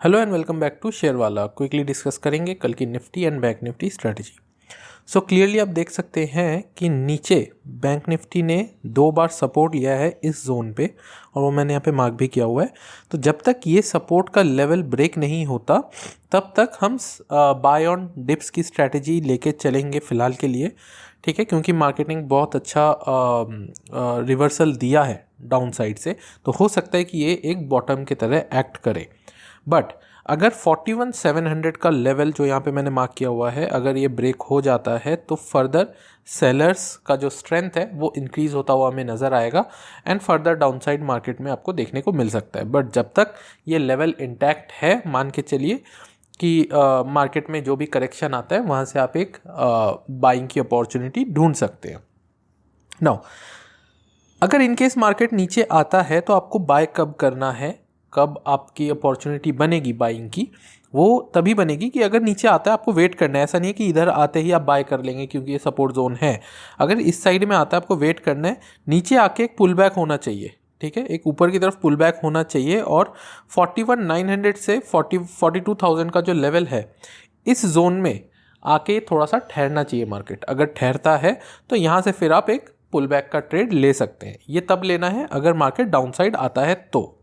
Hello and welcome back to Sharewala. Quickly discuss करेंगे कल की Nifty and bank Nifty strategy. So clearly आप देख सकते हैं कि नीचे बैंक निफ्टी ने 2 बार सपोर्ट लिया है इस जोन पे, और वो मैंने यहाँ पे मार्क भी किया हुआ है। तो जब तक ये सपोर्ट का लेवल ब्रेक नहीं होता तब तक हम बाय ऑन डिप्स की स्ट्रैटेजी लेके चलेंगे फ़िलहाल के लिए, ठीक है, क्योंकि मार्केटिंग बहुत अच्छा रिवर्सल दिया है डाउन साइड से, तो हो सकता है कि ये एक बॉटम की तरह एक्ट करे। बट अगर 41,700 का लेवल जो यहाँ पे मैंने मार्क किया हुआ है, अगर ये ब्रेक हो जाता है तो फर्दर सेलर्स का जो स्ट्रेंथ है वो इंक्रीज़ होता हुआ हमें नज़र आएगा एंड फर्दर डाउनसाइड मार्केट में आपको देखने को मिल सकता है। बट जब तक ये लेवल इंटैक्ट है, मान के चलिए कि मार्केट में जो भी करेक्शन आता है वहाँ से आप एक बाइंग की अपॉर्चुनिटी ढूंढ सकते हैं। नाउ अगर इनकेस मार्केट नीचे आता है तो आपको बाय कब करना है, कब आपकी अपॉर्चुनिटी बनेगी बाइंग की, वो तभी बनेगी कि अगर नीचे आता है आपको वेट करना है। ऐसा नहीं है कि इधर आते ही आप बाय कर लेंगे क्योंकि ये सपोर्ट जोन है। अगर इस साइड में आता है आपको वेट करना है, नीचे आके एक पुल बैक होना चाहिए, ठीक है, एक ऊपर की तरफ पुल बैक होना चाहिए, और 41,900 से 42,000 का जो लेवल है इस जोन में आके थोड़ा सा ठहरना चाहिए मार्केट। अगर ठहरता है तो यहाँ से फिर आप एक पुल बैक का ट्रेड ले सकते हैं। ये तब लेना है अगर मार्केट डाउन साइड आता है तो।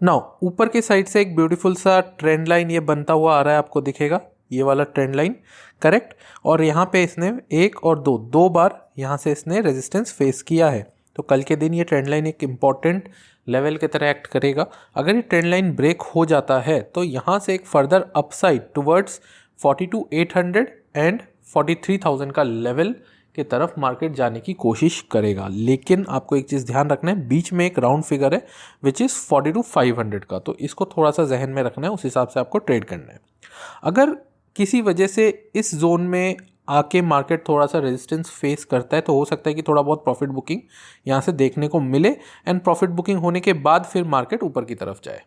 नाउ ऊपर के साइड से एक ब्यूटीफुल सा ट्रेंड लाइन ये बनता हुआ आ रहा है, आपको दिखेगा ये वाला ट्रेंड लाइन, करेक्ट। और यहाँ पे इसने एक और दो बार यहाँ से इसने रेजिस्टेंस फेस किया है। तो कल के दिन ये ट्रेंड लाइन एक इम्पॉर्टेंट लेवल की तरह एक्ट करेगा। अगर ये ट्रेंड लाइन ब्रेक हो जाता है तो यहाँ से एक फर्दर अपसाइड टुवर्ड्स 42,800 एंड 43,000 का लेवल की तरफ मार्केट जाने की कोशिश करेगा। लेकिन आपको एक चीज़ ध्यान रखना है, बीच में एक राउंड फिगर है विच इज़ 42,500 का, तो इसको थोड़ा सा जहन में रखना है, उस हिसाब से आपको ट्रेड करना है। अगर किसी वजह से इस जोन में आके मार्केट थोड़ा सा रेजिस्टेंस फेस करता है तो हो सकता है कि थोड़ा बहुत प्रॉफिट बुकिंग यहाँ से देखने को मिले एंड प्रॉफिट बुकिंग होने के बाद फिर मार्केट ऊपर की तरफ जाए।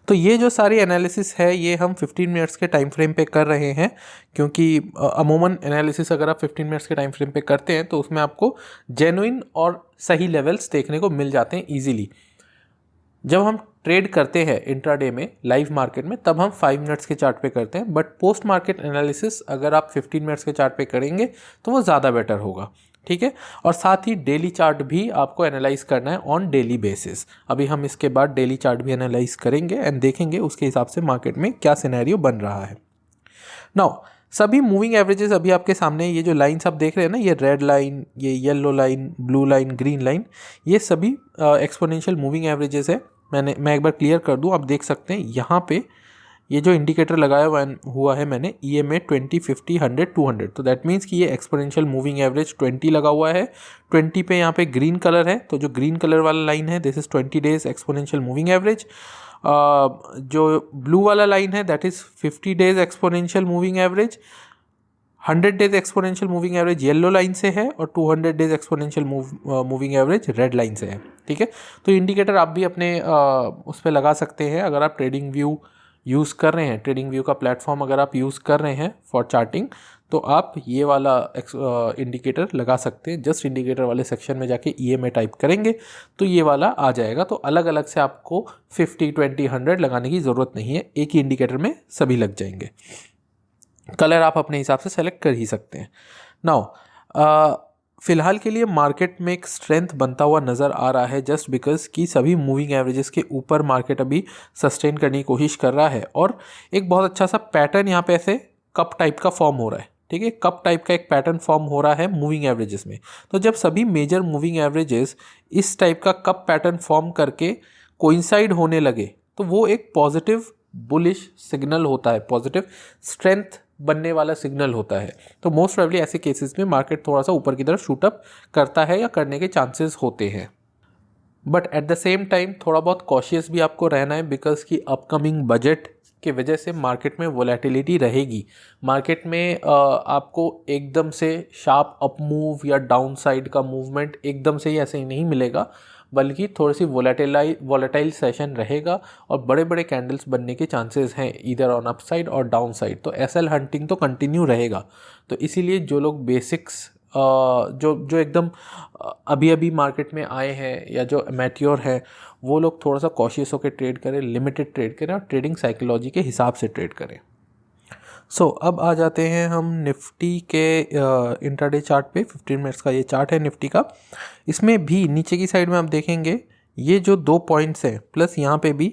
तो ये जो सारी एनालिसिस है ये हम 15 मिनट्स के टाइम फ्रेम पे कर रहे हैं, क्योंकि अमूमन एनालिसिस अगर आप 15 मिनट्स के टाइम फ्रेम पे करते हैं तो उसमें आपको जेन्युइन और सही लेवल्स देखने को मिल जाते हैं ईजिली। जब हम ट्रेड करते हैं इंट्राडे में लाइव मार्केट में तब हम 5 मिनट्स के चार्ट पे करते हैं, बट पोस्ट मार्केट एनालिसिस अगर आप 15 मिनट्स के चार्ट पे करेंगे तो वो ज़्यादा बेटर होगा, ठीक है। और साथ ही डेली चार्ट भी आपको एनालाइज करना है ऑन डेली बेसिस। अभी हम इसके बाद डेली चार्ट भी एनालाइज करेंगे एंड देखेंगे उसके हिसाब से मार्केट में क्या सिनेरियो बन रहा है। नाउ सभी मूविंग एवरेजेस अभी आपके सामने, ये जो लाइंस आप देख रहे हैं ना, ये रेड लाइन, ये yellow line, blue line, green line, ये सभी एक्सपोनेंशियल मूविंग एवरेजेस है। मैं एक बार क्लियर कर दूं, आप देख सकते हैं यहाँ पे ये जो इंडिकेटर लगाया हुआ है मैंने EMA 20, 50, 100, 200, तो दैट मीन्स कि ये एक्सपोनेंशियल मूविंग एवरेज 20 लगा हुआ है। 20 पे यहाँ पे ग्रीन कलर है, तो जो ग्रीन कलर वाला लाइन है this is 20 days exponential moving average. जो ब्लू वाला लाइन है that is 50 days exponential moving average. 100 days exponential moving average yellow line से है और 200 days exponential moving average red line से है, ठीक है। तो इंडिकेटर आप भी अपने उस पर लगा सकते हैं अगर आप ट्रेडिंग व्यू यूज़ कर रहे हैं, ट्रेडिंग व्यू का प्लेटफॉर्म अगर आप यूज़ कर रहे हैं फॉर चार्टिंग, तो आप ये वाला इंडिकेटर लगा सकते हैं। जस्ट इंडिकेटर वाले सेक्शन में जाके EMA टाइप करेंगे तो ये वाला आ जाएगा। तो अलग अलग से आपको 50, 20, 100 लगाने की ज़रूरत नहीं है, एक ही इंडिकेटर में सभी लग जाएंगे। कलर आप अपने हिसाब से सेलेक्ट कर ही सकते हैं। नाउ फिलहाल के लिए मार्केट में एक स्ट्रेंथ बनता हुआ नज़र आ रहा है, जस्ट बिकॉज कि सभी मूविंग एवरेजेस के ऊपर मार्केट अभी सस्टेन करने की कोशिश कर रहा है, और एक बहुत अच्छा सा पैटर्न यहाँ पे ऐसे कप टाइप का फॉर्म हो रहा है, ठीक है। कप टाइप का एक पैटर्न फॉर्म हो रहा है मूविंग एवरेजेस में। तो जब सभी मेजर मूविंग एवरेजेस इस टाइप का कप पैटर्न फॉर्म करके कोइंसाइड होने लगे तो वो एक पॉजिटिव बुलिश सिग्नल होता है, पॉजिटिव स्ट्रेंथ बनने वाला सिग्नल होता है। तो मोस्ट प्रोबेबली ऐसे केसेस में मार्केट थोड़ा सा ऊपर की तरफ शूट अप करता है या करने के चांसेस होते हैं। But at the same time थोड़ा बहुत कॉशियस भी आपको रहना है, बिकॉज की अपकमिंग बजट के वजह से मार्केट में वोलेटिलिटी रहेगी। मार्केट में आपको एकदम से शार्प अप मूव या डाउन साइड का मूवमेंट एकदम से ही ऐसे ही नहीं मिलेगा, बल्कि थोड़ी सी वोलेटाइल सेशन रहेगा और बड़े बड़े कैंडल्स बनने के चांसेस हैं इधर ऑन अप साइड और डाउन साइड। तो SL हंटिंग तो कंटिन्यू रहेगा। तो इसीलिए जो लोग बेसिक्स जो जो एकदम अभी अभी मार्केट में आए हैं या जो मैच्योर है वो लोग थोड़ा सा कॉशियस होकर ट्रेड करें, लिमिटेड ट्रेड करें और ट्रेडिंग साइकोलॉजी के हिसाब से ट्रेड करें। अब आ जाते हैं हम निफ्टी के इंट्राडे चार्ट पे। 15 मिनट्स का ये चार्ट है निफ्टी का। इसमें भी नीचे की साइड में आप देखेंगे ये जो 2 पॉइंट्स हैं प्लस यहाँ पे भी,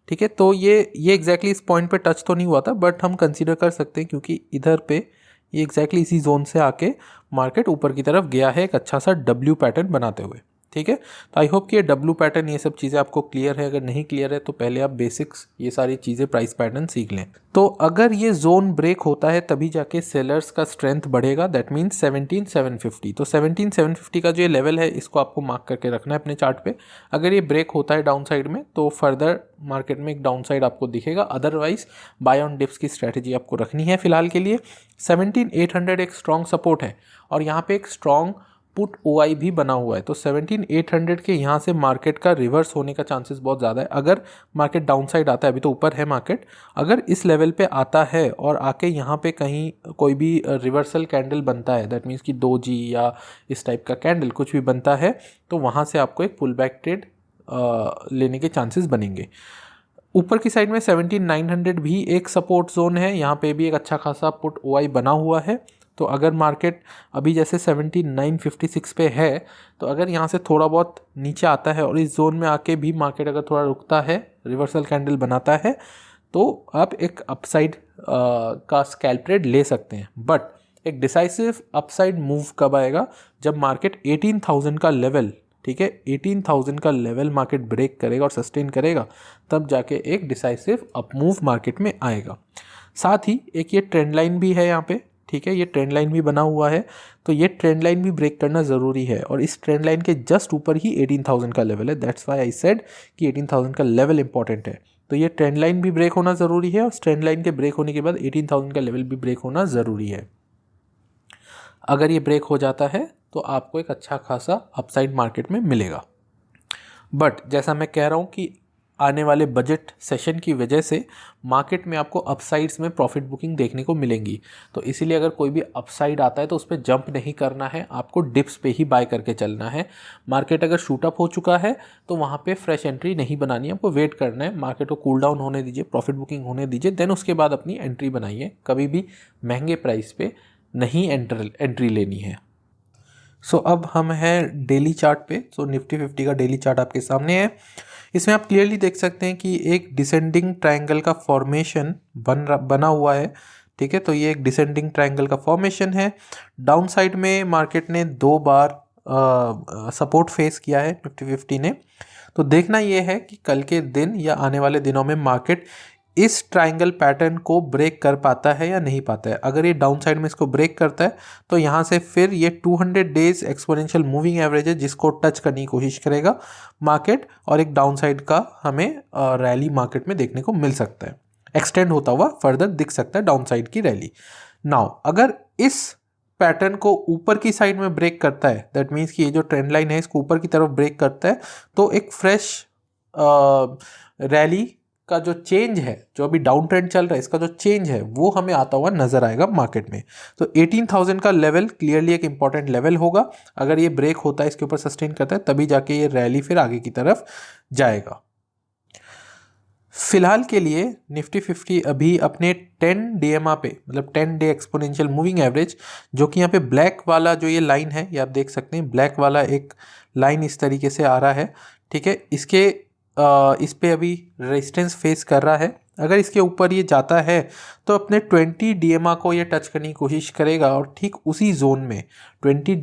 ठीक है, तो ये एग्जैक्टली इस पॉइंट पे टच तो नहीं हुआ था, बट हम कंसीडर कर सकते हैं क्योंकि इधर पे ये एग्जैक्टली इसी जोन से आके मार्केट ऊपर की तरफ गया है एक अच्छा सा डब्ल्यू पैटर्न बनाते हुए। ठीक है, तो आई होप कि ये डब्ल्यू पैटर्न ये सब चीज़ें आपको क्लियर है। अगर नहीं क्लियर है तो पहले आप बेसिक्स ये सारी चीज़ें प्राइस पैटर्न सीख लें। तो अगर ये जोन ब्रेक होता है तभी जाके सेलर्स का स्ट्रेंथ बढ़ेगा, दैट मीन्स 17,750। तो 17,750 का जो ये लेवल है इसको आपको मार्क करके रखना है अपने चार्ट पे। अगर ये ब्रेक होता है डाउन साइड में तो फर्दर मार्केट में एक डाउन साइड आपको दिखेगा, अदरवाइज बाय ऑन डिप्स की स्ट्रैटेजी आपको रखनी है फिलहाल के लिए। 17,800 एक स्ट्रॉन्ग सपोर्ट है और यहाँ पे एक स्ट्रॉन्ग पुट OI भी बना हुआ है। तो 17,800 के यहाँ से मार्केट का रिवर्स होने का चांसेस बहुत ज़्यादा है। अगर मार्केट डाउन साइड आता है, अभी तो ऊपर है मार्केट, अगर इस लेवल पे आता है और आके यहाँ पे कहीं कोई भी रिवर्सल कैंडल बनता है, दैट मीन्स कि डोजी या इस टाइप का कैंडल कुछ भी बनता है, तो वहाँ से आपको एक पुल बैक ट्रेड लेने के चांसेस बनेंगे। ऊपर की साइड में 17,900 भी एक सपोर्ट जोन है, यहाँ पे भी एक अच्छा खासा पुट OI बना हुआ है। तो अगर मार्केट अभी जैसे 17,956 पे है, तो अगर यहाँ से थोड़ा बहुत नीचे आता है और इस जोन में आके भी मार्केट अगर थोड़ा रुकता है, रिवर्सल कैंडल बनाता है, तो आप एक अपसाइड का स्कैल्प ट्रेड ले सकते हैं। बट एक डिसाइसिव अपसाइड मूव कब आएगा? जब मार्केट 18,000 का लेवल, ठीक है, 18,000 का लेवल मार्केट ब्रेक करेगा और सस्टेन करेगा, तब जाके एक डिसाइसिव अपमूव मार्केट में आएगा। साथ ही एक ये ट्रेंड लाइन भी है यहाँ पे, ठीक है, ये ट्रेंड लाइन भी बना हुआ है, तो ये ट्रेंड लाइन भी ब्रेक करना ज़रूरी है और इस ट्रेंड लाइन के जस्ट ऊपर ही 18,000 का लेवल है। दैट्स व्हाई आई सेड कि 18,000 का लेवल इंपॉर्टेंट है। तो ये ट्रेंड लाइन भी ब्रेक होना ज़रूरी है और ट्रेंड लाइन के ब्रेक होने के बाद 18,000 का लेवल भी ब्रेक होना ज़रूरी है। अगर ये ब्रेक हो जाता है तो आपको एक अच्छा खासा अपसाइड मार्केट में मिलेगा। बट जैसा मैं कह रहा हूँ कि आने वाले बजट सेशन की वजह से मार्केट में आपको अपसाइड्स में प्रॉफिट बुकिंग देखने को मिलेंगी, तो इसीलिए अगर कोई भी अपसाइड आता है तो उस पर जंप नहीं करना है, आपको डिप्स पे ही बाय करके चलना है। मार्केट अगर शूट अप हो चुका है तो वहाँ पे फ्रेश एंट्री नहीं बनानी है, आपको वेट करना है, मार्केट को कूल डाउन होने दीजिए, प्रॉफिट बुकिंग होने दीजिए, देन उसके बाद अपनी एंट्री बनाइए। कभी भी महंगे प्राइस पे नहीं एंट्री लेनी है। अब हम हैं डेली चार्ट पे। निफ्टी 50 का डेली चार्ट आपके सामने है। इसमें आप क्लियरली देख सकते हैं कि एक डिसेंडिंग ट्रायंगल का फॉर्मेशन बना हुआ है, ठीक है। तो ये एक डिसेंडिंग ट्रायंगल का फॉर्मेशन है। डाउन साइड में मार्केट ने 2 बार सपोर्ट फेस किया है निफ्टी 50 ने। तो देखना ये है कि कल के दिन या आने वाले दिनों में मार्केट इस ट्रायंगल पैटर्न को ब्रेक कर पाता है या नहीं पाता है। अगर ये डाउन साइड में इसको ब्रेक करता है तो यहाँ से फिर ये 200 डेज एक्सपोनेंशियल मूविंग एवरेज है जिसको टच करने की कोशिश करेगा मार्केट, और एक डाउन साइड का हमें रैली मार्केट में देखने को मिल सकता है, एक्सटेंड होता हुआ फर्दर दिख सकता है डाउन साइड की रैली। नाउ अगर इस पैटर्न को ऊपर की साइड में ब्रेक करता है, दैट मीन्स कि ये जो ट्रेंड लाइन है इसको ऊपर की तरफ ब्रेक करता है, तो एक फ्रेश रैली का जो चेंज है, जो अभी डाउन ट्रेंड चल रहा है इसका जो चेंज है वो हमें आता हुआ नजर आएगा मार्केट में। तो 18,000 का लेवल क्लियरली एक इंपॉर्टेंट लेवल होगा। अगर ये ब्रेक होता है, इसके ऊपर सस्टेन करता है, तभी जाके ये रैली फिर आगे की तरफ जाएगा। फिलहाल के लिए निफ्टी 50 अभी अपने 10 DMA पे, मतलब 10 डे एक्सपोनेंशियल मूविंग एवरेज, जो कि यहाँ पे ब्लैक वाला जो ये लाइन है, ये आप देख सकते हैं, ब्लैक वाला एक लाइन इस तरीके से आ रहा है, ठीक है। इस पे अभी रेजिस्टेंस फेस कर रहा है। अगर इसके ऊपर ये जाता है तो अपने 20 DMA को ये टच करने की कोशिश करेगा और ठीक उसी जोन में 20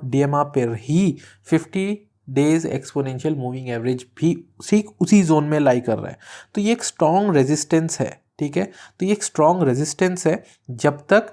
DMA पर ही 50 डेज एक्सपोनेंशियल मूविंग एवरेज भी ठीक उसी जोन में लाई कर रहा है। तो ये एक स्ट्रॉन्ग रेजिस्टेंस है, ठीक है। तो ये एक स्ट्रॉन्ग रेजिस्टेंस है। जब तक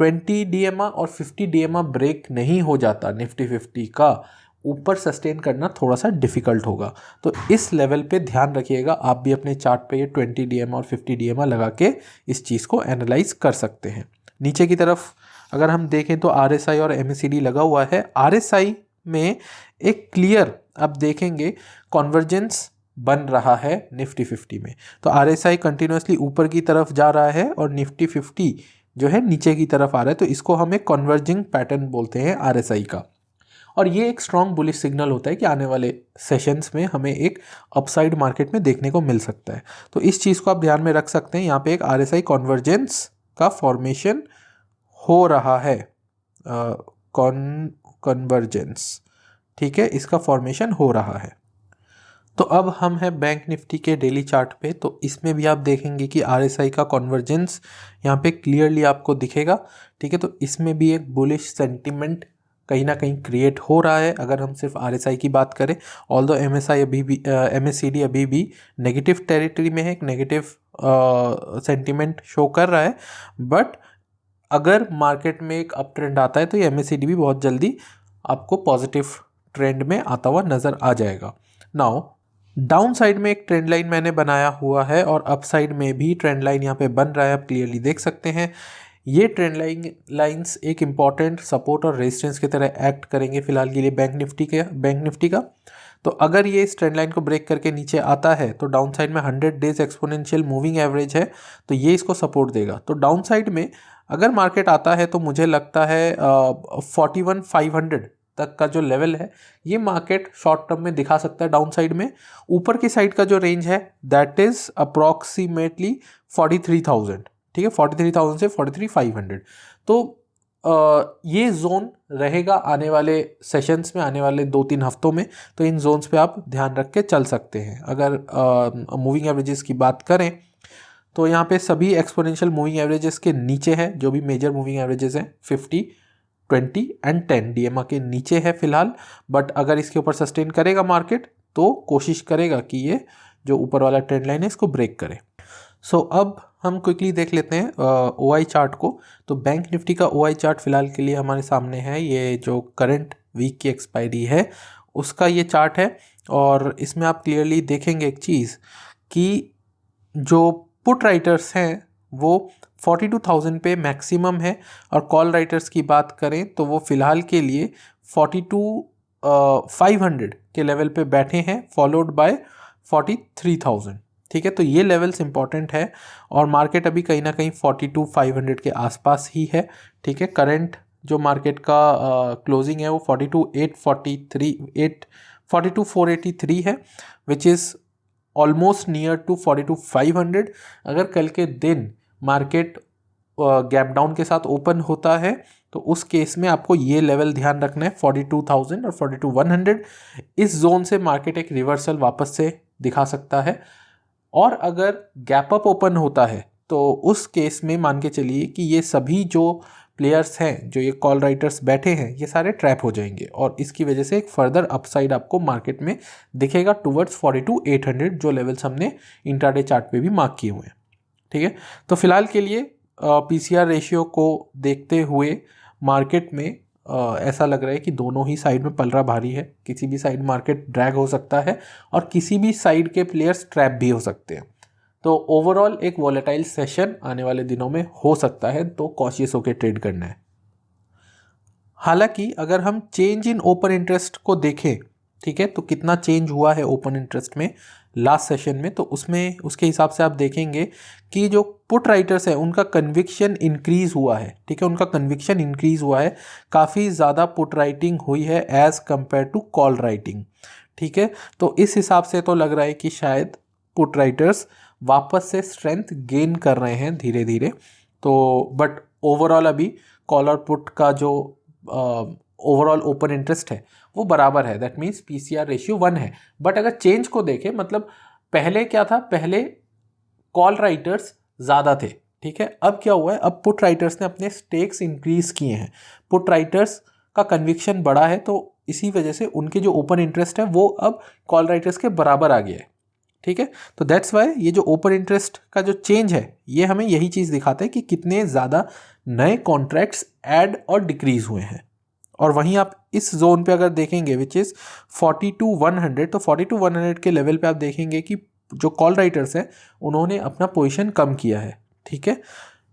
20 DMA और 50 DMA ब्रेक नहीं हो जाता निफ्टी 50 का, ऊपर सस्टेन करना थोड़ा सा डिफिकल्ट होगा। तो इस लेवल पे ध्यान रखिएगा। आप भी अपने चार्ट पे ये 20 DMA और 50 DMA लगा के इस चीज़ को एनालाइज कर सकते हैं। नीचे की तरफ अगर हम देखें तो RSI और MACD लगा हुआ है। RSI में एक क्लियर आप देखेंगे कॉन्वर्जेंस बन रहा है निफ्टी 50 में। तो RSI कंटिन्यूसली ऊपर की तरफ जा रहा है और निफ्टी 50 जो है नीचे की तरफ आ रहा है, तो इसको हम एक कन्वर्जिंग पैटर्न बोलते हैं RSI का। और ये एक स्ट्रॉन्ग बुलिश सिग्नल होता है कि आने वाले सेशंस में हमें एक अपसाइड मार्केट में देखने को मिल सकता है। तो इस चीज़ को आप ध्यान में रख सकते हैं, यहाँ पे एक RSI कन्वर्जेंस का फॉर्मेशन हो रहा है, कन्वर्जेंस, ठीक है, इसका फॉर्मेशन हो रहा है। तो अब हम हैं बैंक निफ्टी के डेली चार्ट पे। तो इसमें भी आप देखेंगे कि RSI का कन्वर्जेंस यहाँ पे क्लियरली आपको दिखेगा, ठीक है। तो इसमें भी एक बुलिश सेंटिमेंट कहीं ना कहीं क्रिएट हो रहा है अगर हम सिर्फ RSI की बात करें। ऑल्दो MACD अभी भी नेगेटिव टेरिटरी में है, एक नेगेटिव सेंटिमेंट शो कर रहा है, बट अगर मार्केट में एक अप ट्रेंड आता है तो ये MACD भी बहुत जल्दी आपको पॉजिटिव ट्रेंड में आता हुआ नज़र आ जाएगा। नाउ डाउन साइड में एक ट्रेंड लाइन मैंने बनाया हुआ है और अप साइड में भी ट्रेंड लाइन यहाँ पे बन रहा है, आप क्लियरली देख सकते हैं। ये ट्रेंड लाइंस एक इम्पॉर्टेंट सपोर्ट और रेजिस्टेंस की तरह एक्ट करेंगे फिलहाल के लिए बैंक निफ्टी का। तो अगर ये इस ट्रेंड लाइन को ब्रेक करके नीचे आता है तो डाउन साइड में 100 डेज एक्सपोनेंशियल मूविंग एवरेज है, तो ये इसको सपोर्ट देगा। तो डाउन साइड में अगर मार्केट आता है तो मुझे लगता है 41,500 तक का जो लेवल है ये मार्केट शॉर्ट टर्म में दिखा सकता है डाउन साइड में। ऊपर की साइड का जो रेंज है दैट इज अप्रॉक्सीमेटली 43,000, ठीक है, 43,000 से 43,500। तो ये जोन रहेगा आने वाले सेशंस में, आने वाले 2-3 हफ्तों में। तो इन जोन्स पे आप ध्यान रख के चल सकते हैं। अगर मूविंग एवरेजेस की बात करें तो यहाँ पे सभी एक्सपोनेंशियल मूविंग एवरेजेस के नीचे है, जो भी मेजर मूविंग एवरेजेस हैं 50, 20 एंड 10 DMA के नीचे है फिलहाल। बट अगर इसके ऊपर सस्टेन करेगा मार्केट तो कोशिश करेगा कि ये जो ऊपर वाला ट्रेंड लाइन है इसको ब्रेक करे। सो अब हम क्विकली देख लेते हैं OI चार्ट को। तो बैंक निफ्टी का OI चार्ट फिलहाल के लिए हमारे सामने है, ये जो करंट वीक की एक्सपायरी है उसका ये चार्ट है। और इसमें आप क्लियरली देखेंगे एक चीज़ कि जो पुट राइटर्स हैं वो 42,000 पे मैक्सिमम है, और कॉल राइटर्स की बात करें तो वो फ़िलहाल के लिए 42,500 के लेवल पे बैठे हैं, फॉलोड बाय 43,000, ठीक है। तो ये लेवल्स इंपॉर्टेंट है और मार्केट अभी कहीं ना कहीं 42,500 के आसपास ही है, ठीक है। करंट जो मार्केट का क्लोजिंग है वो 42,483 है, which is almost near to 42,500। अगर कल के दिन मार्केट गैप डाउन के साथ ओपन होता है तो उस केस में आपको ये लेवल ध्यान रखना है 42,000 और 42,100। इस जोन से मार्केट एक रिवर्सल वापस से दिखा सकता है। और अगर गैप अप ओपन होता है तो उस केस में मान के चलिए कि ये सभी जो प्लेयर्स हैं, जो ये कॉल राइटर्स बैठे हैं, ये सारे ट्रैप हो जाएंगे और इसकी वजह से एक फर्दर अपसाइड आपको मार्केट में दिखेगा टुवर्ड्स 42,800, जो लेवल्स हमने इंट्राडे चार्ट पे भी मार्क किए हुए हैं, ठीक है। तो फिलहाल के लिए PCR रेशियो को देखते हुए मार्केट में ऐसा लग रहा है कि दोनों ही साइड में पलड़ा भारी है। किसी भी साइड मार्केट ड्रैग हो सकता है और किसी भी साइड के प्लेयर्स ट्रैप भी हो सकते हैं। तो ओवरऑल एक वॉलेटाइल सेशन आने वाले दिनों में हो सकता है, तो कॉशियस होकर ट्रेड करना है। हालांकि अगर हम चेंज इन ओपन इंटरेस्ट को देखें, ठीक है, तो कितना चेंज हुआ है ओपन इंटरेस्ट में लास्ट सेशन में, तो उसमें उसके हिसाब से आप देखेंगे कि जो पुट राइटर्स है उनका कन्विक्शन इंक्रीज़ हुआ है, ठीक है, उनका कन्विक्शन इंक्रीज़ हुआ है, काफ़ी ज़्यादा पुट राइटिंग हुई है as compare to call writing, ठीक है। तो इस हिसाब से तो लग रहा है कि शायद पुट राइटर्स वापस से स्ट्रेंथ गेन कर रहे हैं धीरे धीरे। तो बट ओवरऑल अभी कॉल और पुट का जो ओवरऑल ओपन इंटरेस्ट है वो बराबर है, दैट मीन्स PCR रेशियो 1 है। बट अगर चेंज को देखें, मतलब पहले क्या था, पहले कॉल राइटर्स ज़्यादा थे, ठीक है। अब क्या हुआ है, अब पुट राइटर्स ने अपने स्टेक्स इंक्रीज किए हैं, पुट राइटर्स का कन्विक्शन बढ़ा है, तो इसी वजह से उनके जो ओपन इंटरेस्ट है वो अब कॉल राइटर्स के बराबर आ गया है, ठीक है। तो दैट्स वाई ये जो ओपन इंटरेस्ट का जो चेंज है ये हमें यही चीज़ दिखाता है कि कितने ज़्यादा नए कॉन्ट्रैक्ट्स ऐड और डिक्रीज हुए हैं। और वहीं आप इस जोन पे अगर देखेंगे विच इज़ 42,100, तो 42,100 के लेवल पे आप देखेंगे कि जो कॉल राइटर्स हैं उन्होंने अपना पोजीशन कम किया है, ठीक है।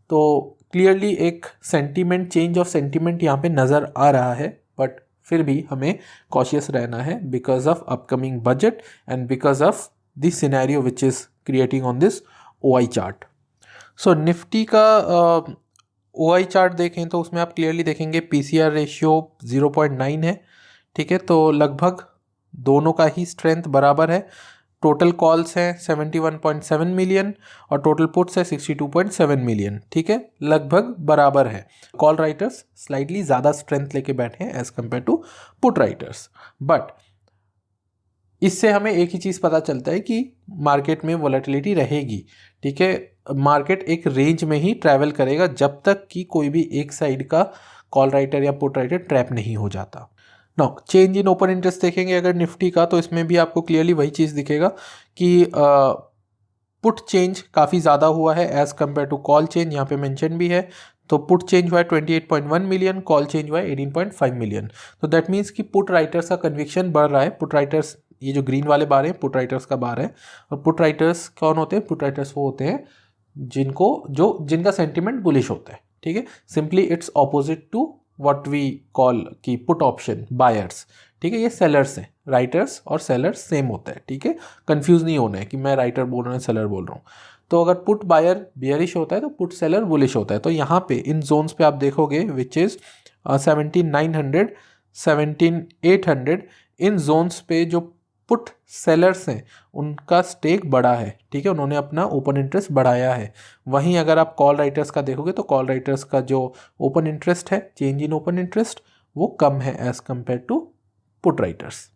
तो क्लियरली एक सेंटीमेंट, चेंज ऑफ सेंटीमेंट यहाँ पे नज़र आ रहा है, बट फिर भी हमें कॉशियस रहना है because of upcoming budget and because of this scenario which is creating on this OI chart. So Nifty का OI चार्ट देखें तो उसमें आप क्लियरली देखेंगे PCR रेशियो 0.9 है, ठीक है। तो लगभग दोनों का ही स्ट्रेंथ बराबर है। टोटल कॉल्स हैं 71.7 मिलियन और टोटल पुट्स है 62.7 मिलियन, ठीक है, लगभग बराबर है। कॉल राइटर्स स्लाइटली ज़्यादा स्ट्रेंथ लेके बैठे हैं as compare to put writers, but इससे हमें एक ही चीज़ पता चलता है कि मार्केट में वॉलेटिलिटी रहेगी, ठीक है। मार्केट एक रेंज में ही ट्रैवल करेगा जब तक कि कोई भी एक साइड का कॉल राइटर या पुट राइटर ट्रैप नहीं हो जाता। Now change in open interest देखेंगे अगर निफ्टी का, तो इसमें भी आपको क्लियरली वही चीज़ दिखेगा कि पुट चेंज काफ़ी ज़्यादा हुआ है as compare to call change, यहाँ पे मेंशन भी है। तो पुट चेंज हुआ है 28.1 मिलियन, कॉल चेंज हुआ है 18.5 मिलियन। तो दैट मीन्स कि पुट राइटर्स का कन्विक्शन बढ़ रहा है। पुट राइटर्स, ये जो ग्रीन वाले बार हैं पुट राइटर्स का बार है। और पुट राइटर्स कौन होते हैं? पुट राइटर्स वो होते हैं जिनका सेंटिमेंट बुलिश होता है, ठीक है। Simply it's opposite to what we call की पुट ऑप्शन बायर्स, ठीक है। ये सेलर्स हैं, राइटर्स और सेलर्स सेम होता है, ठीक है। कंफ्यूज नहीं होना है कि मैं राइटर बोल रहा हूँ सेलर बोल रहा हूँ। तो अगर पुट बायर बियरिश होता है तो पुट सेलर बुलिश होता है। तो यहाँ पे इन जोन्स पे आप देखोगे विच इज़ 17,900 17,800, इन जोन्स पे जो पुट सेलर्स हैं उनका स्टेक बढ़ा है, ठीक है, उन्होंने अपना ओपन इंटरेस्ट बढ़ाया है। वहीं अगर आप कॉल राइटर्स का देखोगे तो कॉल राइटर्स का जो ओपन इंटरेस्ट है, चेंज इन ओपन इंटरेस्ट, वो कम है as compare to put writers.